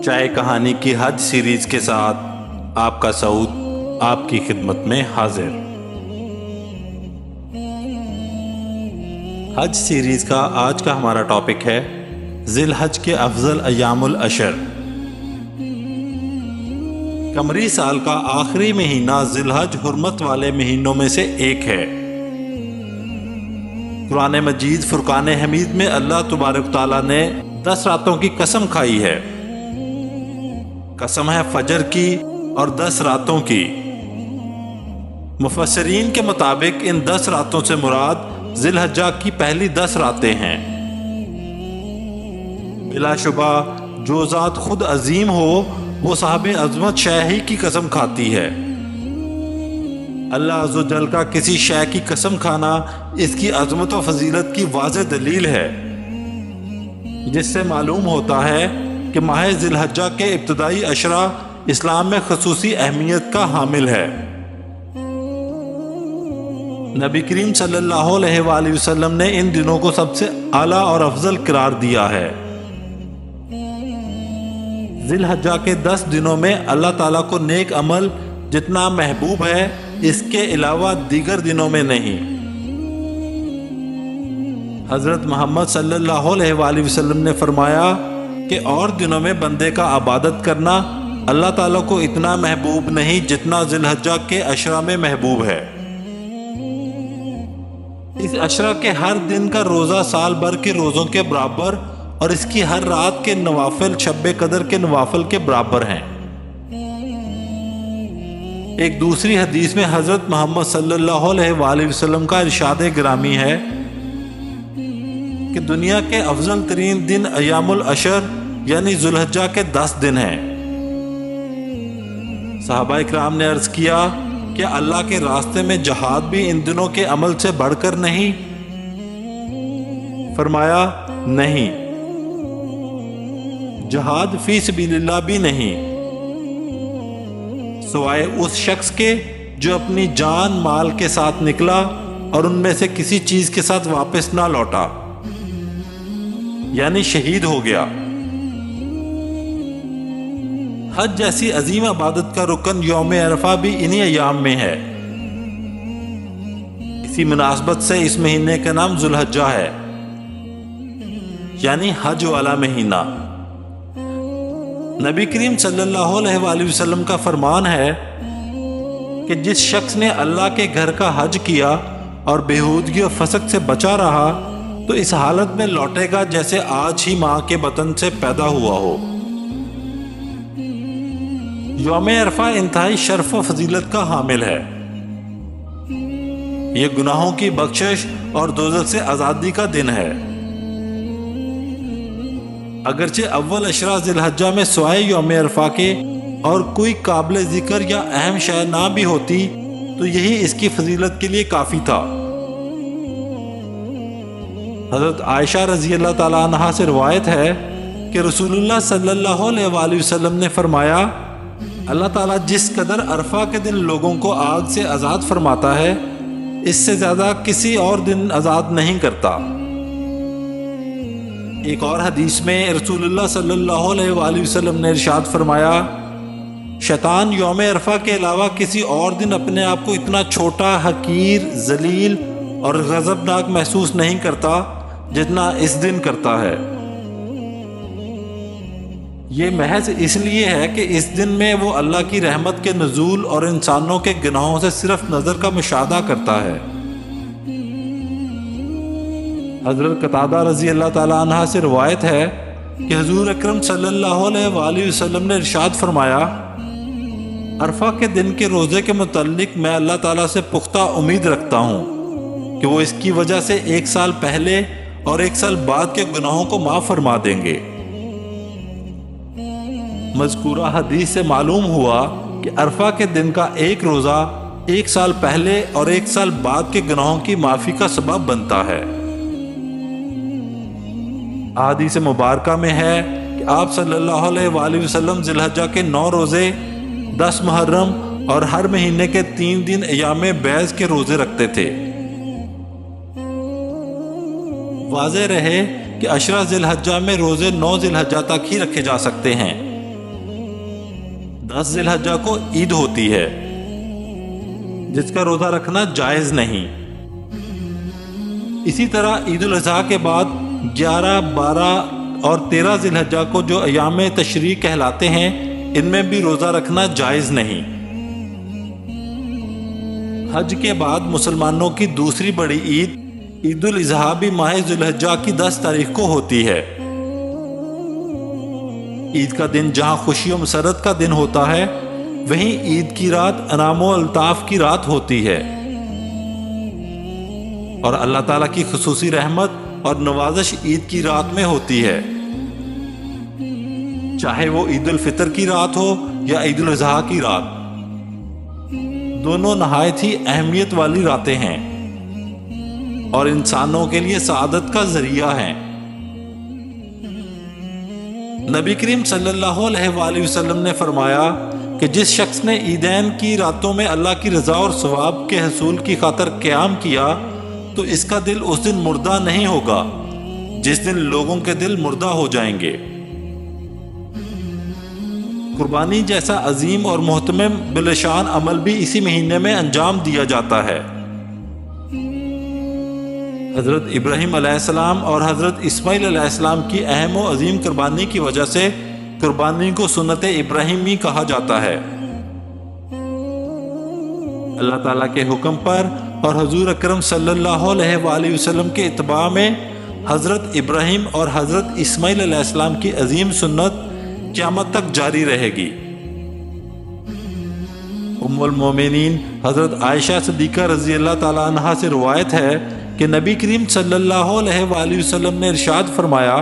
چائے کہانی کی حج سیریز کے ساتھ آپ کا سعود آپ کی خدمت میں حاضر۔ حج سیریز کا آج کا ہمارا ٹاپک ہے ذی الحج کے افضل ایام العشر۔ قمری سال کا آخری مہینہ ذی الحج حرمت والے مہینوں میں سے ایک ہے۔ قرآن مجید فرقان حمید میں اللہ تبارک تعالیٰ نے 10 راتوں کی قسم کھائی ہے۔ قسم ہے فجر کی اور 10 راتوں کی۔ مفسرین کے مطابق ان 10 راتوں سے مراد ذی الحجہ کی پہلی 10 راتیں ہیں۔ بلا شبہ جو ذات خود عظیم ہو وہ صاحب عظمت شے ہی کی قسم کھاتی ہے۔ اللہ عز و جل کا کسی شے کی قسم کھانا اس کی عظمت و فضیلت کی واضح دلیل ہے، جس سے معلوم ہوتا ہے کہ ماہ ذی الحجہ کے ابتدائی عشرہ اسلام میں خصوصی اہمیت کا حامل ہے۔ نبی کریم صلی اللہ علیہ وآلہ وسلم نے ان دنوں کو سب سے اعلیٰ اور افضل قرار دیا ہے۔ ذی الحجہ کے 10 دنوں میں اللہ تعالیٰ کو نیک عمل جتنا محبوب ہے اس کے علاوہ دیگر دنوں میں نہیں۔ حضرت محمد صلی اللہ علیہ وآلہ وسلم نے فرمایا کہ اور دنوں میں بندے کا عبادت کرنا اللہ تعالیٰ کو اتنا محبوب نہیں جتنا ذی الحجہ کے عشرہ میں محبوب ہے۔ اس عشرہ کے ہر دن کا روزہ سال بھر کے روزوں کے برابر اور اس کی ہر رات کے نوافل شب قدر کے نوافل کے برابر ہیں۔ ایک دوسری حدیث میں حضرت محمد صلی اللہ علیہ وآلہ وسلم کا ارشاد گرامی ہے کہ دنیا کے افضل ترین دن ایام العشر یعنی ذی الحجہ کے 10 دن ہیں۔ صحابہ اکرام نے عرض کیا کہ اللہ کے راستے میں جہاد بھی ان دنوں کے عمل سے بڑھ کر نہیں؟ فرمایا نہیں، جہاد فی سبیل اللہ بھی نہیں، سوائے اس شخص کے جو اپنی جان مال کے ساتھ نکلا اور ان میں سے کسی چیز کے ساتھ واپس نہ لوٹا، یعنی شہید ہو گیا۔ حج جیسی عظیم عبادت کا رکن یوم عرفہ بھی انہی ایام میں ہے۔ اسی مناسبت سے اس مہینے کا نام ذی الحجہ ہے، یعنی حج والا مہینہ۔ نبی کریم صلی اللہ علیہ وآلہ وسلم کا فرمان ہے کہ جس شخص نے اللہ کے گھر کا حج کیا اور بےہودگی و فسق سے بچا رہا تو اس حالت میں لوٹے گا جیسے آج ہی ماں کے بطن سے پیدا ہوا ہو۔ یوم عرفہ انتہائی شرف و فضیلت کا حامل ہے۔ یہ گناہوں کی بخشش اور دوزخ سے آزادی کا دن ہے۔ اگرچہ اول عشرہ ذی الحجہ میں سوائے یوم عرفہ کے اور کوئی قابل ذکر یا اہم شے نہ بھی ہوتی تو یہی اس کی فضیلت کے لیے کافی تھا۔ حضرت عائشہ رضی اللہ تعالیٰ عنہا سے روایت ہے کہ رسول اللہ صلی اللہ علیہ وآلہ وسلم نے فرمایا، اللہ تعالیٰ جس قدر عرفہ کے دن لوگوں کو آگ سے آزاد فرماتا ہے اس سے زیادہ کسی اور دن آزاد نہیں کرتا۔ ایک اور حدیث میں رسول اللہ صلی اللہ علیہ وآلہ وسلم نے ارشاد فرمایا، شیطان یوم عرفہ کے علاوہ کسی اور دن اپنے آپ کو اتنا چھوٹا، حقیر، ذلیل اور غضبناک محسوس نہیں کرتا جتنا اس دن کرتا ہے۔ یہ محض اس لیے ہے کہ اس دن میں وہ اللہ کی رحمت کے نزول اور انسانوں کے گناہوں سے صرف نظر کا مشاہدہ کرتا ہے۔ حضرت قتادہ رضی اللہ تعالیٰ عنہ سے روایت ہے کہ حضور اکرم صلی اللہ علیہ وآلہ وسلم نے ارشاد فرمایا، عرفہ کے دن کے روزے کے متعلق میں اللہ تعالیٰ سے پختہ امید رکھتا ہوں کہ وہ اس کی وجہ سے 1 سال پہلے اور 1 سال بعد کے گناہوں کو معاف فرما دیں گے۔ مذکورہ حدیث سے معلوم ہوا کہ عرفہ کے دن کا ایک روزہ 1 سال پہلے اور 1 سال بعد کے گناہوں کی معافی کا سبب بنتا ہے۔ احادیث مبارکہ میں ہے کہ آپ صلی اللہ علیہ وآلہ وسلم ذی الحجہ کے 9 روزے، 10 محرم اور ہر مہینے کے 3 دن ایام بیض کے روزے رکھتے تھے۔ واضح رہے کہ عشرہ ذی الحجہ میں روزے 9 ذی الحجہ تک ہی رکھے جا سکتے ہیں، 10 ذی الحجہ کو عید ہوتی ہے جس کا روزہ رکھنا جائز نہیں۔ اسی طرح عید الاضحیٰ کے بعد 11، 12 اور 13 ذی الحجہ کو جو ایام تشریق کہلاتے ہیں ان میں بھی روزہ رکھنا جائز نہیں۔ حج کے بعد مسلمانوں کی دوسری بڑی عید عید الاضحیٰ بھی ماہ ذی الحجہ کی 10 تاریخ کو ہوتی ہے۔ عید کا دن جہاں خوشی و مسرت کا دن ہوتا ہے وہیں عید کی رات انعام و الطاف کی رات ہوتی ہے، اور اللہ تعالیٰ کی خصوصی رحمت اور نوازش عید کی رات میں ہوتی ہے، چاہے وہ عید الفطر کی رات ہو یا عید الاضحیٰ کی رات۔ دونوں نہایت ہی اہمیت والی راتیں ہیں اور انسانوں کے لیے سعادت کا ذریعہ ہیں۔ نبی کریم صلی اللہ علیہ وآلہ وسلم نے فرمایا کہ جس شخص نے عیدین کی راتوں میں اللہ کی رضا اور ثواب کے حصول کی خاطر قیام کیا تو اس کا دل اس دن مردہ نہیں ہوگا جس دن لوگوں کے دل مردہ ہو جائیں گے۔ قربانی جیسا عظیم اور محتمم بلشان عمل بھی اسی مہینے میں انجام دیا جاتا ہے۔ حضرت ابراہیم علیہ السلام اور حضرت اسماعیل علیہ السلام کی اہم و عظیم قربانی کی وجہ سے قربانی کو سنت ابراہیمی کہا جاتا ہے۔ اللہ تعالیٰ کے حکم پر اور حضور اکرم صلی اللہ علیہ وآلہ وسلم کے اتباع میں حضرت ابراہیم اور حضرت اسماعیل علیہ السلام کی عظیم سنت قیامت تک جاری رہے گی۔ ام المومنین حضرت عائشہ صدیقہ رضی اللہ تعالیٰ عنہا سے روایت ہے کہ نبی کریم صلی اللہ علیہ وآلہ وسلم نے ارشاد فرمایا،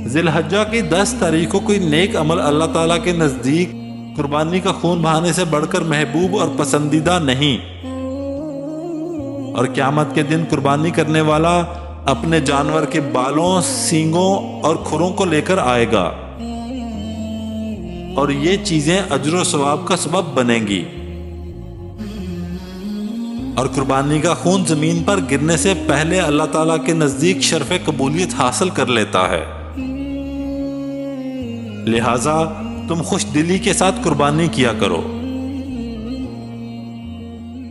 ذی الحجہ کی 10 تاریخ کو کوئی نیک عمل اللہ تعالیٰ کے نزدیک قربانی کا خون بہانے سے بڑھ کر محبوب اور پسندیدہ نہیں، اور قیامت کے دن قربانی کرنے والا اپنے جانور کے بالوں، سینگوں اور کھروں کو لے کر آئے گا، اور یہ چیزیں اجر و ثواب کا سبب بنیں گی، اور قربانی کا خون زمین پر گرنے سے پہلے اللہ تعالیٰ کے نزدیک شرف قبولیت حاصل کر لیتا ہے۔ لہٰذا تم خوش دلی کے ساتھ قربانی کیا کرو۔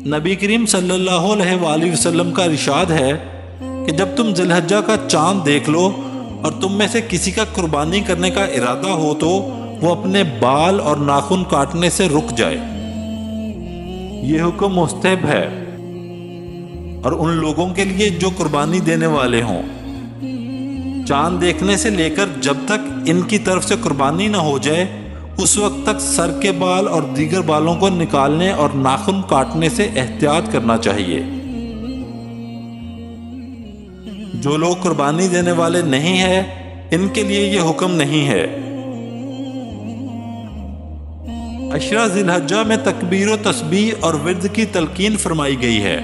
نبی کریم صلی اللہ علیہ وآلہ وسلم کا ارشاد ہے کہ جب تم ذی الحجہ کا چاند دیکھ لو اور تم میں سے کسی کا قربانی کرنے کا ارادہ ہو تو وہ اپنے بال اور ناخن کاٹنے سے رک جائے۔ یہ حکم مستحب ہے، اور ان لوگوں کے لیے جو قربانی دینے والے ہوں۔ چاند دیکھنے سے لے کر جب تک ان کی طرف سے قربانی نہ ہو جائے اس وقت تک سر کے بال اور دیگر بالوں کو نکالنے اور ناخن کاٹنے سے احتیاط کرنا چاہیے۔ جو لوگ قربانی دینے والے نہیں ہیں ان کے لیے یہ حکم نہیں ہے۔ عشرہ ذی الحجہ میں تکبیر و تسبیح اور ورد کی تلقین فرمائی گئی ہے،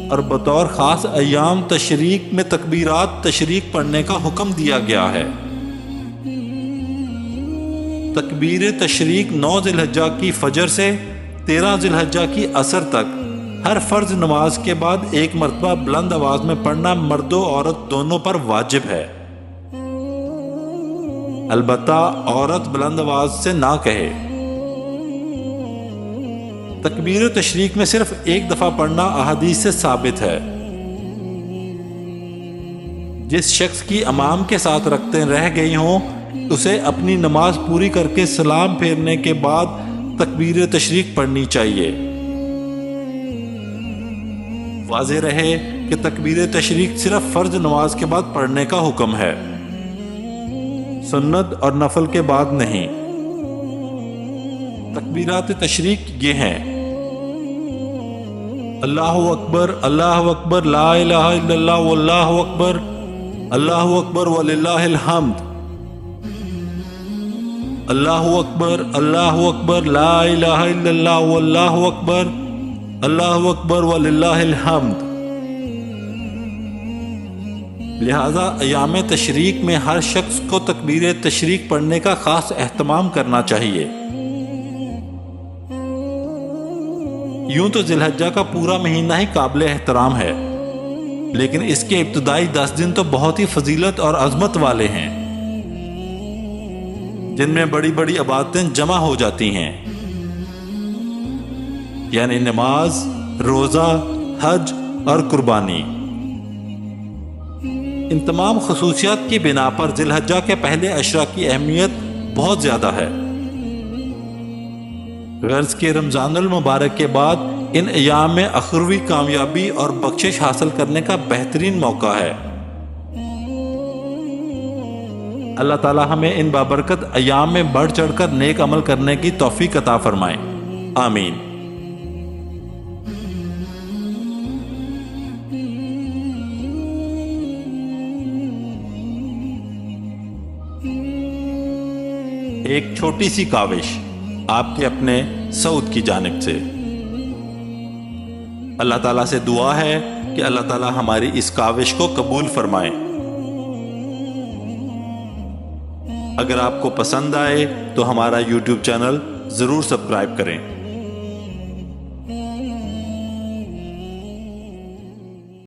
اور بطور خاص ایام تشریق میں تکبیرات تشریق پڑھنے کا حکم دیا گیا ہے۔ تکبیر تشریق 9 ذی الحجہ کی فجر سے 13 ذی الحجہ کی عصر تک ہر فرض نماز کے بعد ایک مرتبہ بلند آواز میں پڑھنا مرد و عورت دونوں پر واجب ہے، البتہ عورت بلند آواز سے نہ کہے۔ تکبیر تشریق میں صرف ایک دفعہ پڑھنا احادیث سے ثابت ہے۔ جس شخص کی امام کے ساتھ رکعتیں رہ گئی ہوں اسے اپنی نماز پوری کر کے سلام پھیرنے کے بعد تکبیر تشریق پڑھنی چاہیے۔ واضح رہے کہ تکبیر تشریق صرف فرض نماز کے بعد پڑھنے کا حکم ہے، سنت اور نفل کے بعد نہیں۔ تکبیرات تشریق یہ ہیں: اللہ اکبر، اللہ اکبر، لا الہ الا اللہ واللہ اکبر، اللہ اکبر وللہ الحمد، اللہ اکبر، اللہ اکبر، لا الہ الا اللہ واللہ اکبر، اللہ اکبر وللہ الحمد۔ لہذا ایام تشریق میں ہر شخص کو تکبیر تشریق پڑھنے کا خاص اہتمام کرنا چاہیے۔ یوں تو ذی الحجہ کا پورا مہینہ ہی قابل احترام ہے، لیکن اس کے ابتدائی 10 دن تو بہت ہی فضیلت اور عظمت والے ہیں۔ جن میں بڑی بڑی عبادتیں جمع ہو جاتی ہیں، یعنی نماز، روزہ، حج اور قربانی۔ ان تمام خصوصیات کی بنا پر ذی الحجہ کے پہلے عشرہ کی اہمیت بہت زیادہ ہے۔ غرض کہ رمضان المبارک کے بعد ان ایام میں اخروی کامیابی اور بخشش حاصل کرنے کا بہترین موقع ہے۔ اللہ تعالی ہمیں ان بابرکت ایام میں بڑھ چڑھ کر نیک عمل کرنے کی توفیق عطا فرمائے، آمین۔ ایک چھوٹی سی کاوش آپ کے اپنے سعود کی جانب سے۔ اللہ تعالیٰ سے دعا ہے کہ اللہ تعالیٰ ہماری اس کاوش کو قبول فرمائے۔ اگر آپ کو پسند آئے تو ہمارا YouTube چینل ضرور سبسکرائب کریں۔